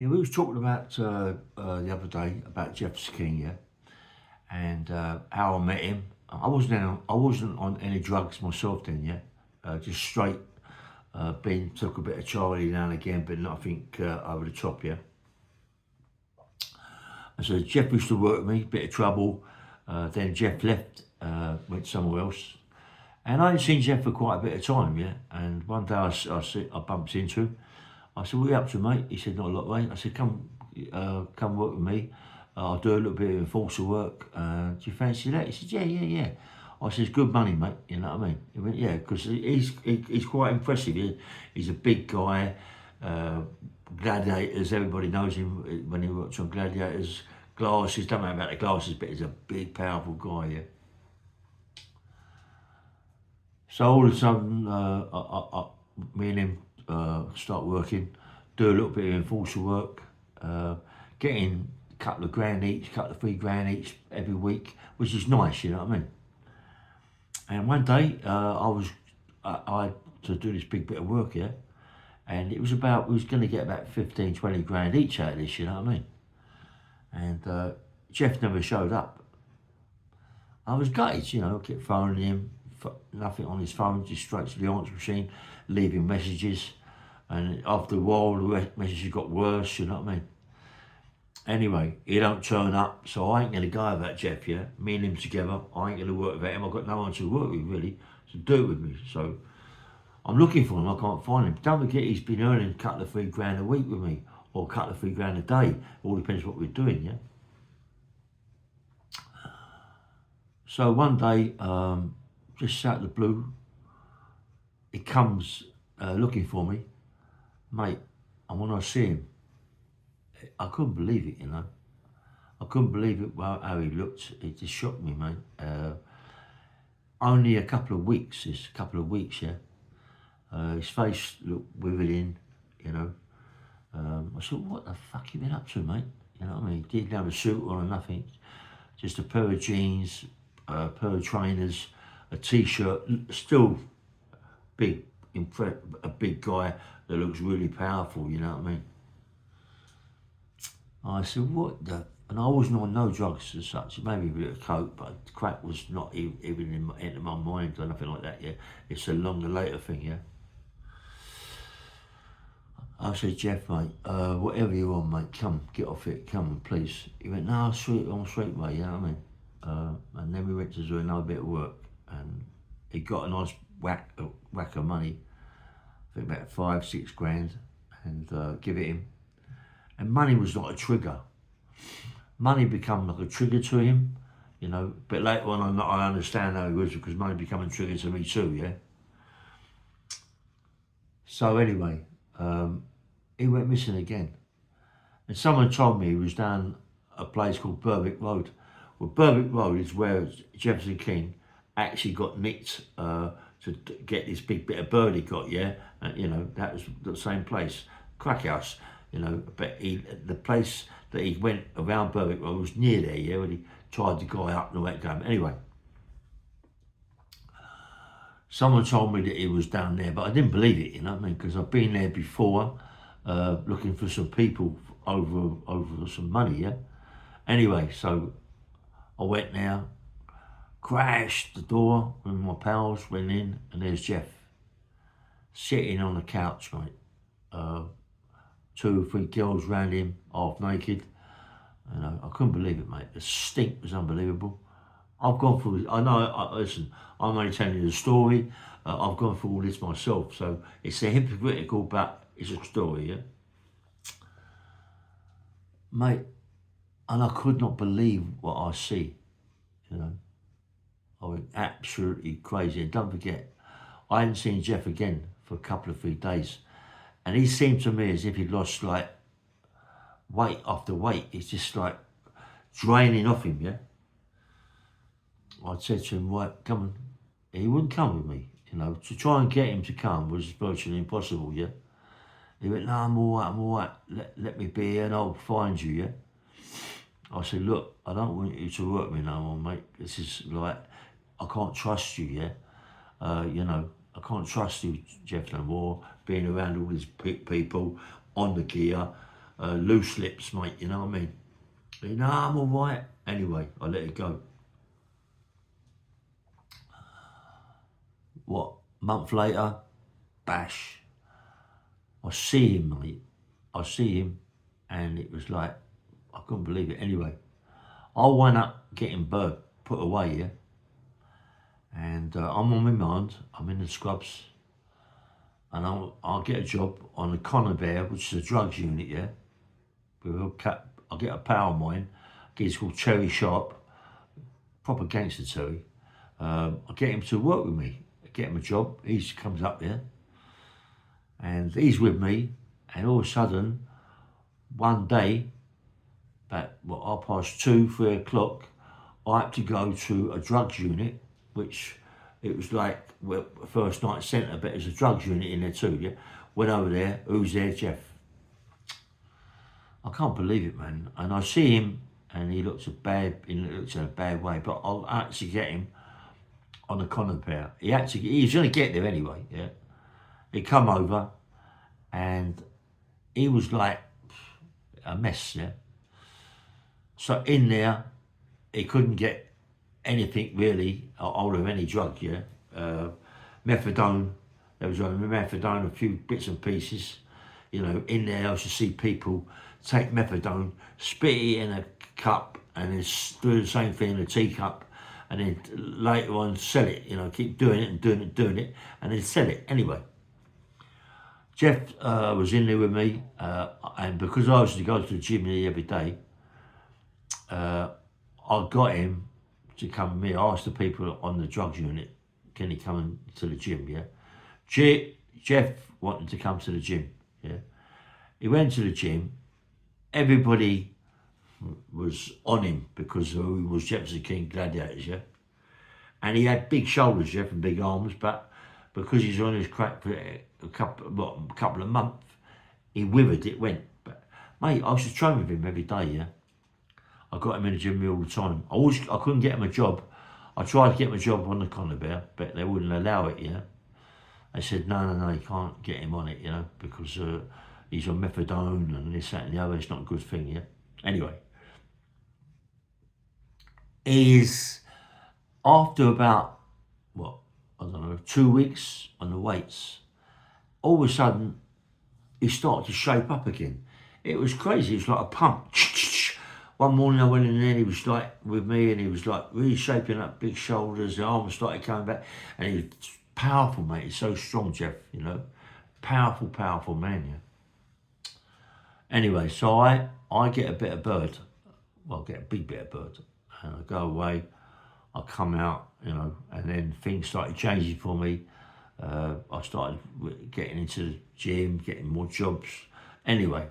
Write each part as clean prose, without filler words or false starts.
Yeah, we was talking about the other day about Jefferson King, yeah, and how I met him. I wasn't on any drugs myself then, yeah. Just straight. Been took a bit of Charlie now and again, but nothing over the top, yeah. And so Jeff used to work with me, bit of trouble. Then Jeff left, went somewhere else, and I hadn't seen Jeff for quite a bit of time, yeah. And one day I bumped into him. I said, "What are you up to, mate?" He said, "Not a lot, mate." I said, come work with me. I'll do a little bit of enforcer work. Do you fancy that?" He said, "Yeah, yeah, yeah." I said, "It's good money, mate." You know what I mean? He went, "Yeah," because he's quite impressive. He's a big guy. Uh, Gladiators, everybody knows him when he works on Gladiators. Glasses, don't know about the glasses, but he's a big, powerful guy, yeah. So all of a sudden, me and him start working, do a little bit of enforcer work, uh, getting a couple of grand each, couple of 3 grand each every week, which is nice, you know what I mean? And one day, I had to do this big bit of work here, and we was going to get about 15, 20 grand each out of this, you know what I mean? And Jeff never showed up. I was gutted, you know, kept phoning him, nothing on his phone, just straight to the answer machine, leaving messages. And after a while, the messages got worse, you know what I mean? Anyway, he don't turn up, so I ain't going to go without Jeff, yeah? Me and him together, I ain't going to work without him. I've got no one to work with, really, to do it with me. So I'm looking for him, I can't find him. Don't forget, he's been earning a couple of 3 grand a week with me, or a couple of 3 grand a day. All depends what we're doing, yeah? So one day, just out of the blue, he comes looking for me, mate. And when I see him, I couldn't believe it, you know. I couldn't believe it how he looked. It just shocked me, mate. Only a couple of weeks, yeah. His face looked withered in, you know. I said, "What the fuck you been up to, mate?" You know what I mean? He didn't have a suit on or nothing. Just a pair of jeans, a pair of trainers, a t-shirt, still big, a big guy that looks really powerful, you know what I mean? I said, "What the?" And I wasn't on no drugs as such. Maybe a bit of coke, but crack was not even into my mind or nothing like that. Yeah, it's a longer later thing. Yeah. I said, "Jeff, mate, whatever you want, mate, come get off it, come please." He went, "No, sweet, I'm sweet, mate." You know what I mean? And then we went to do another bit of work, and he got a nice whack of money. I think about 5, 6 grand, and give it him. And money was not a trigger. Money become like a trigger to him, you know. But later on, I understand how it was because money became a trigger to me too, yeah. So anyway, he went missing again. And someone told me he was down a place called Berwick Road. Well, Berwick Road is where Jefferson King actually got nicked to get this big bit of bird he got, yeah? And, you know, that was the same place, Crack House, you know. But the place that he went around Berwick Road was near there, yeah, when he tied the guy up and all that going. Anyway, someone told me that he was down there, but I didn't believe it, you know what I mean? Because I've been there before, looking for some people over some money, yeah? Anyway, so I went there, crashed the door with my pals, went in, and there's Jeff sitting on the couch, mate. 2 or 3 girls round him, half naked. You know, I couldn't believe it, mate. The stink was unbelievable. I've gone through. Listen, I'm only telling you the story. I've gone through all this myself, so it's a hypocritical, but it's a story, yeah, mate. And I could not believe what I see. You know, I went absolutely crazy. And don't forget, I hadn't seen Jeff again for a couple of 3 days, and he seemed to me as if he'd lost like weight after weight. It's just like draining off him, yeah. I said to him, "Right, come on." He wouldn't come with me, you know. To try and get him to come was virtually impossible, yeah. He went, "No, I'm all right. Let me be here and I'll find you, yeah." I said, "Look, I don't want you to work me no more, mate. This is like, I can't trust you, yeah. You know, I can't trust you, Jeff, no more, being around all these people on the gear. loose lips, mate, you know what I mean? No, I'm all right. Anyway, I let it go. What, month later, bash. I see him, mate. I see him, and it was like, I couldn't believe it. Anyway, I wound up getting bird put away, yeah? And I'm on my mind, I'm in the scrubs, and I'll get a job on the Conabare, which is a drugs unit, yeah? I'll get a pal of mine, he's called Terry Sharp, proper gangster Terry. I'll get him to work with me, get him a job. He comes up there, and he's with me, and all of a sudden, one day, about 2:30, 3 o'clock, I had to go to a drugs unit, which it was like first night centre, but there's a drugs unit in there too, yeah? Went over there, who's there? Jeff. I can't believe it, man. And I see him, and he looks in a bad way, but I'll actually get him on the Conabare. He's going to get there anyway, yeah? He come over, and he was like a mess, yeah? So in there, he couldn't get anything really hold of any drug, yeah? Methadone, there was only methadone, a few bits and pieces. You know, in there I used to see people take methadone, spit it in a cup, and then do the same thing in a teacup, and then later on sell it, you know, keep doing it, and then sell it. Anyway, Jeff was in there with me, and because I used to go to the gym every day, I got him to come with me. I asked the people on the drugs unit, can he come to the gym, yeah? Jeff wanted to come to the gym, yeah? He went to the gym, everybody was on him because he was Jefferson King Gladiators, yeah? And he had big shoulders, Jeff, and big arms, but because he's on his crack for a couple of months, he withered, it went. But mate, I used to train with him every day, yeah? I got him in the gym all the time. I couldn't get him a job. I tried to get him a job on the Conabare, but they wouldn't allow it, you know. They said, no, you can't get him on it, you know, because he's on methadone and this, that and the other. It's not a good thing, yeah. Anyway, after about, 2 weeks on the weights, all of a sudden, he started to shape up again. It was crazy. It was like a pump. One morning I went in there, and he was like with me, and he was like really shaping up, big shoulders, the arms started coming back, and he was powerful, mate. He's so strong, Jeff, you know. Powerful man, yeah. Anyway, so I get a bit of bird, get a big bit of bird, and I go away, I come out, you know, and then things started changing for me. I started getting into the gym, getting more jobs. Anyway,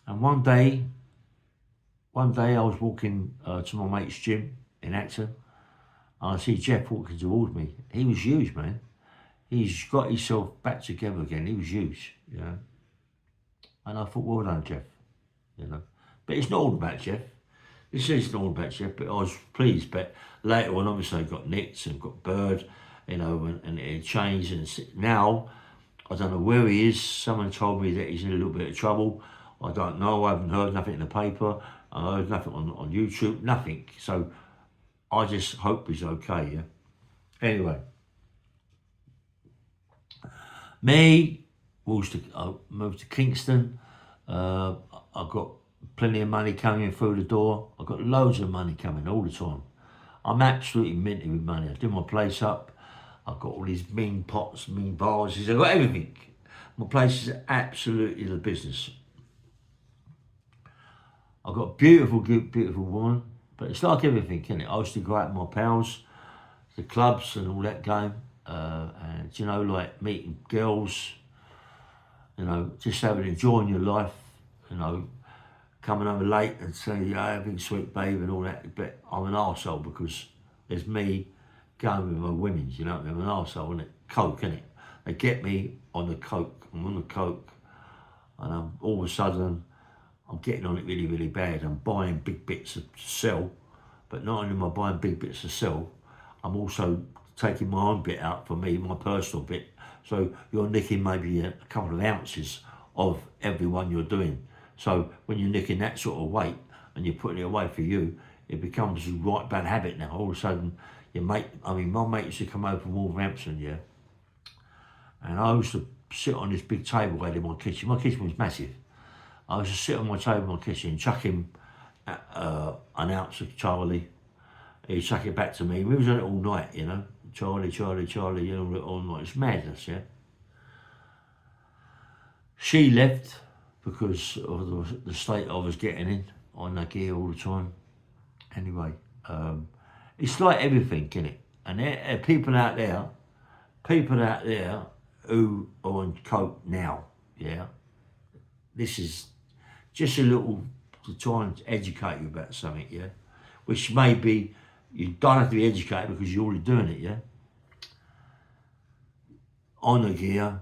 and one day I was walking to my mate's gym in Acton, and I see Jeff walking towards me. He was huge, man. He's got himself back together again. He was huge, you know. And I thought, well done, Jeff, you know. But it's not all about Jeff. This is not all about Jeff, but I was pleased. But later on, obviously, I got nicked and got bird, you know, and it changed. And now, I don't know where he is. Someone told me that he's in a little bit of trouble. I don't know. I haven't heard nothing in the paper. I heard nothing on YouTube, nothing. So I just hope he's okay, yeah? Anyway. I moved to Kingston. I got plenty of money coming through the door. I got loads of money coming all the time. I'm absolutely minty with money. I do my place up. I've got all these mean pots, mean vases. I've got everything. My place is absolutely the business. I've got a beautiful woman, but it's like everything, isn't it? I used to go out with my pals, the clubs and all that game, and you know, like meeting girls, you know, just enjoying your life, you know, coming over late and saying, yeah, everything sweet babe and all that, but I'm an arsehole because there's me going with my women, you know, I'm an arsehole, isn't it? Coke, innit? They get me on the coke, I'm on the coke, and I'm all of a sudden, I'm getting on it really, really bad. I'm buying big bits to sell, but not only am I buying big bits to sell, I'm also taking my own bit out for me, my personal bit. So you're nicking maybe a couple of ounces of every one you're doing. So when you're nicking that sort of weight and you're putting it away for you, it becomes a right bad habit now. All of a sudden, your mate, I mean, my mate used to come over from Wolverhampton, yeah, and I used to sit on this big table out in my kitchen. My kitchen was massive. I used to sit on my table in my kitchen, chuck him an ounce of Charlie. He'd chuck it back to me. We was on it all night, you know. Charlie, Charlie, Charlie, you know, all night. It's madness, yeah. She left because of the state I was getting in on the gear all the time. Anyway, it's like everything, innit? And there are people out there who are on coke now, yeah. This is just a little to try and educate you about something, yeah. Which maybe you don't have to be educated because you're already doing it, yeah. On the gear,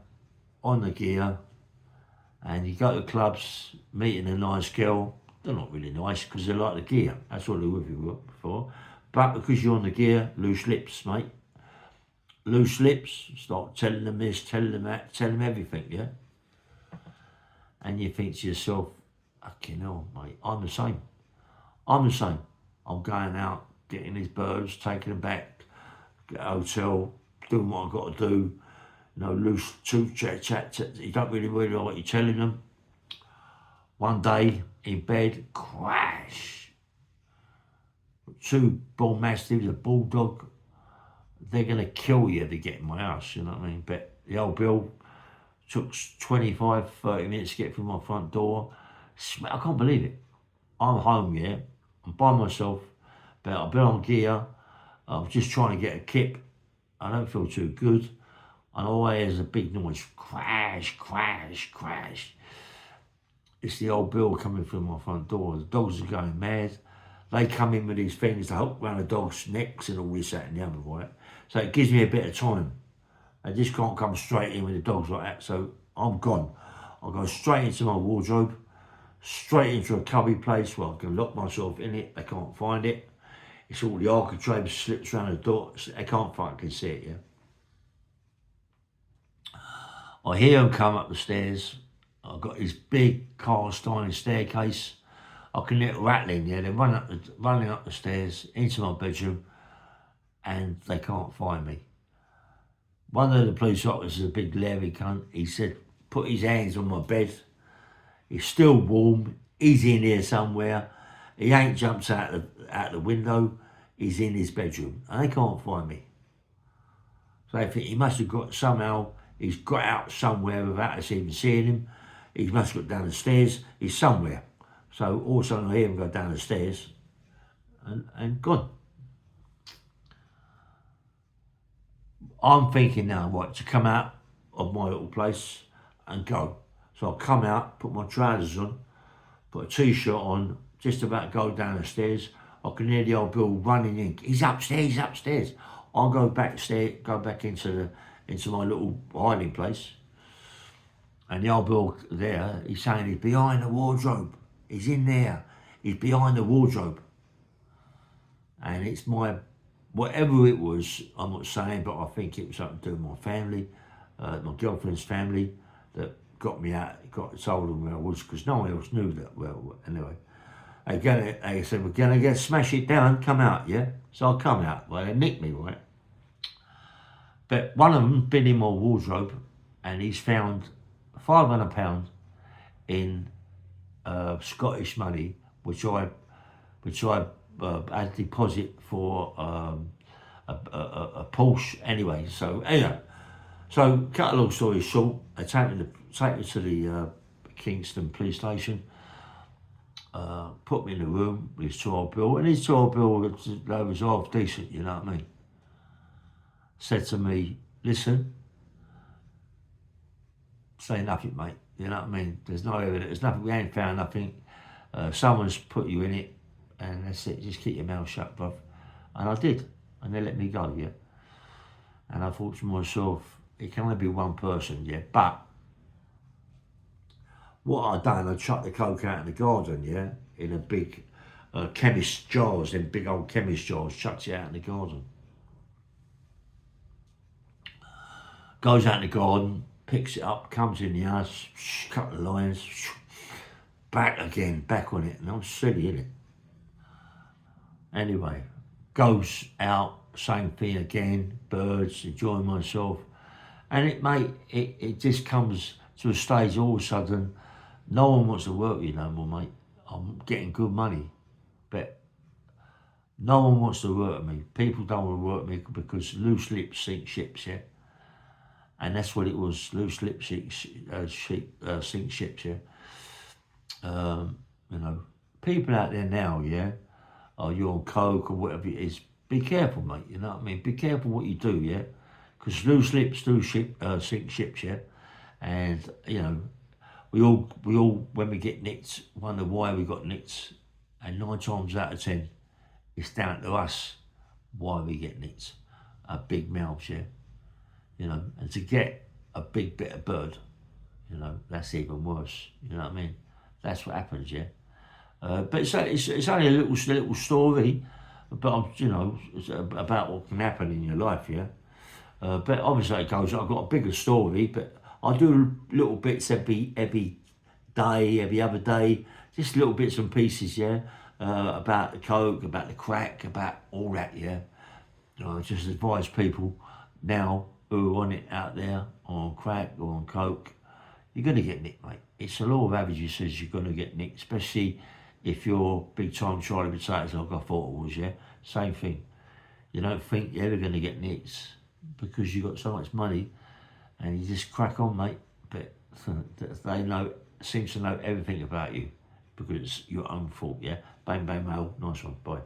and you go to clubs, meeting a nice girl. They're not really nice because they like the gear. That's what they're with you for. But because you're on the gear, loose lips, mate. Loose lips, start telling them this, telling them that, telling them everything, yeah? And you think to yourself, fucking hell, mate, I'm the same. I'm going out, getting these birds, taking them back, get a hotel, doing what I've got to do, you know, loose chat. You don't really know what you're telling them. One day, in bed, crash. Two bull mastiffs, a bulldog. They're going to kill you to get in my house, you know what I mean? But the old Bill took 25, 30 minutes to get through my front door. I can't believe it. I'm home, yeah. I'm by myself, but I've been on gear. I'm just trying to get a kip. I don't feel too good. And all I hear is a big noise. Crash, crash, crash. It's the old Bill coming through my front door. The dogs are going mad. They come in with these things to hook around the dogs' necks and all this, that and the other, right? So it gives me a bit of time. I just can't come straight in with the dogs like that, so I'm gone. I'll go straight into my wardrobe, straight into a cubby place where I can lock myself in it. They can't find it. It's all the architrave slips around the door. They can't fucking see it, yeah? I hear them come up the stairs. I've got this big cast iron staircase. I can hear it rattling, yeah? They're running up the stairs into my bedroom and they can't find me. One of the police officers, a big Larry cunt, he said, put his hands on my bed. It's still warm. He's in here somewhere. He ain't jumped out the window. He's in his bedroom. And they can't find me. So I think he must have got somehow, he's got out somewhere without us even seeing him. He must have got down the stairs. He's somewhere. So all of a sudden I hear him go down the stairs and gone. I'm thinking now, what, to come out of my little place and go. So I'll come out, put my trousers on, put a t-shirt on, just about to go down the stairs. I can hear the old Bill running in. He's upstairs. I'll go back into my little hiding place. And the old Bill there, he's saying he's behind the wardrobe. He's in there. He's behind the wardrobe. And it's whatever it was, I'm not saying, but I think it was something to do with my family, my girlfriend's family, that got me out, told them where I was, because no one else knew that well. Anyway, they said, we're going to smash it down, come out, yeah? So I'll come out. Well, they nicked me, right? But one of them been in my wardrobe, and he's found £500 in Scottish money, which I had deposit for a Porsche anyway. So cut a long story short, they take me to the Kingston police station, put me in the room with his 12 bill, and his 12 bill was half decent, you know what I mean? Said to me, listen, say nothing, mate, you know what I mean? There's no evidence, there's nothing, we ain't found nothing. Someone's put you in it, and that's it, just keep your mouth shut, bruv. And I did, and they let me go, yeah? And I thought to myself, it can only be one person, yeah? But what I done, I chucked the coke out in the garden, yeah? In a big chemist jars, them big old chemist jars, chucked it out in the garden. Goes out in the garden, picks it up, comes in the house, cut the lines, back again, back on it, and I'm silly, innit? Anyway, goes out, same thing again, birds, enjoying myself. And it, mate, it just comes to a stage all of a sudden, no one wants to work with you no more, mate. I'm getting good money, but no one wants to work with me. People don't want to work with me because loose lips sink ships, yeah? And that's what it was, loose lips sink ships, yeah? You know, people out there now, yeah? Or you're on coke or whatever it is, be careful, mate, you know what I mean? Be careful what you do, yeah? Because loose lips do sink ships, yeah? And, you know, we all, when we get nicked, wonder why we got nicked. And 9 times out of 10, it's down to us why we get nicked. Big mouths, yeah? You know, and to get a big bit of bird, you know, that's even worse, you know what I mean? That's what happens, yeah? But it's only a little story, but you know, it's about what can happen in your life, yeah. But obviously it goes. I've got a bigger story, but I do little bits every day, every other day, just little bits and pieces, yeah. About the coke, about the crack, about all that, yeah. I just advise people now who are on it out there, on crack or on coke, you're going to get nicked, mate. It's the law of averages says you're going to get nicked, especially if you're big time Charlie Potatoes like I thought it was, yeah? Same thing. You don't think you're ever going to get nicked because you've got so much money and you just crack on, mate. But they seem to know everything about you because it's your own fault, yeah? Bang, bang, mail. Nice one. Bye.